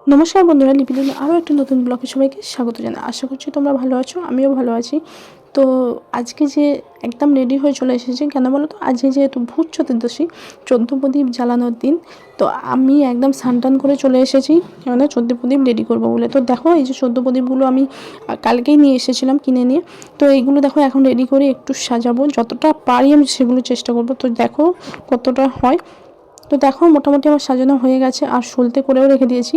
নমস্কার বন্ধুরা, লিপিদিন আরও একটা নতুন ব্লগে সবাইকে স্বাগত জানাই। আশা করছি তোমরা ভালো আছো, আমিও ভালো আছি। তো আজকে যে একদম রেডি হয়ে চলে এসেছি, কেন বলো তো, আজকে যেহেতু ভূত চতুর্দশী, 14 প্রদীপ জ্বালানোর দিন। তো আমি একদম স্নান করে চলে এসেছি, কেননা 14 প্রদীপ রেডি করবো বলে। তো দেখো, এই যে 14 প্রদীপগুলো আমি কালকেই নিয়ে এসেছিলাম কিনে নিয়ে। তো এইগুলো দেখো এখন রেডি করে একটু সাজাবো, যতটা পারি আমি সেগুলো চেষ্টা করবো। তো দেখো কতটা হয়। তো দেখো মোটামুটি আমার সাজানো হয়ে গেছে, আর সলতে করেও রেখে দিয়েছি।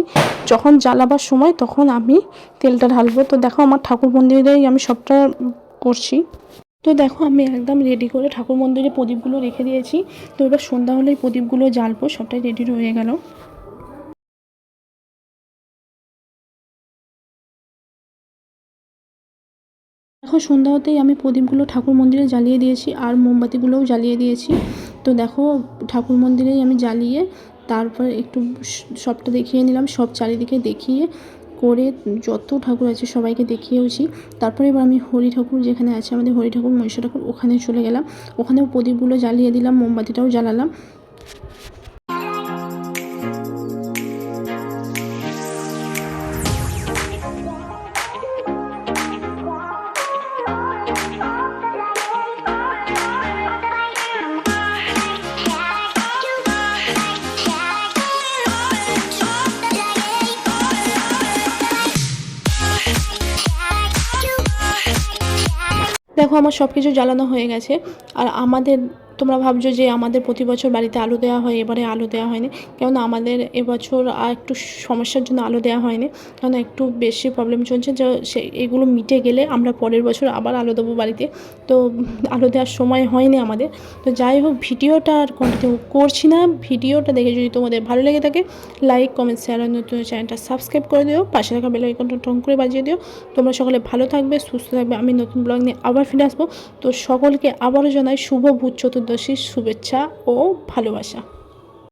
যখন জ্বালাবার সময় তখন আমি তেলটা ঢালবো। তো দেখো আমার ঠাকুর মন্দিরেই আমি সবটা করছি। তো দেখো আমি একদম রেডি করে ঠাকুর মন্দিরে প্রদীপগুলো রেখে দিয়েছি। তো এবার সন্ধ্যা হলেই প্রদীপগুলো জ্বালবো, সবটাই রেডি হয়ে গেল। দেখো সন্ধ্যা হতেই আমি প্রদীপগুলো ঠাকুর মন্দিরে জ্বালিয়ে দিয়েছি, আর মোমবাতিগুলোও জ্বালিয়ে দিয়েছি। তো দেখো ঠাকুর মন্দিরেই আমি জ্বালিয়ে তারপর একটু সবটা দেখিয়ে নিলাম, সব চারিদিকে দেখিয়ে করে যত ঠাকুর আছে সবাইকে দেখিয়েওছি। তারপরে এবার আমি হরি ঠাকুর যেখানে আছে, আমাদের হরি ঠাকুর মহিষা ঠাকুর, ওখানে চলে গেলাম। ওখানেও প্রদীপগুলো জ্বালিয়ে দিলাম, মোমবাতিটাও জ্বালালাম। দেখো আমার সব কিছু জ্বালানো হয়ে গেছে। আর আমাদের, তোমরা ভাবছো যে আমাদের প্রতি বছর বাড়িতে আলো দেওয়া হয়, এবারে আলো দেওয়া হয়নি। কেননা আমাদের এবছর একটু সমস্যার জন্য আলো দেওয়া হয়নি, কারণ একটু বেশি প্রবলেম চলছে। যে এগুলো মিটে গেলে আমরা পরের বছর আবার আলো দেবো বাড়িতে। তো আলো দেওয়ার সময় হয়নি আমাদের। তো যাই হোক, ভিডিওটা আর কন্টিনিউ করছি না। ভিডিওটা দেখে যদি তোমাদের ভালো লেগে থাকে, লাইক, কমেন্ট, শেয়ার আর নতুন চ্যানেলটা সাবস্ক্রাইব করে দিও, পাশে থাকা বেল আইকনটা টং করে বাজিয়ে দিও। তোমরা সকলে ভালো থাকবে, সুস্থ থাকবে। আমি নতুন ব্লগ নিয়ে আবার ফিরে আসবো। তো সকলকে আবারও জানাই শুভ ভূত চতুর্দশীর শুভেচ্ছা ও ভালোবাসা।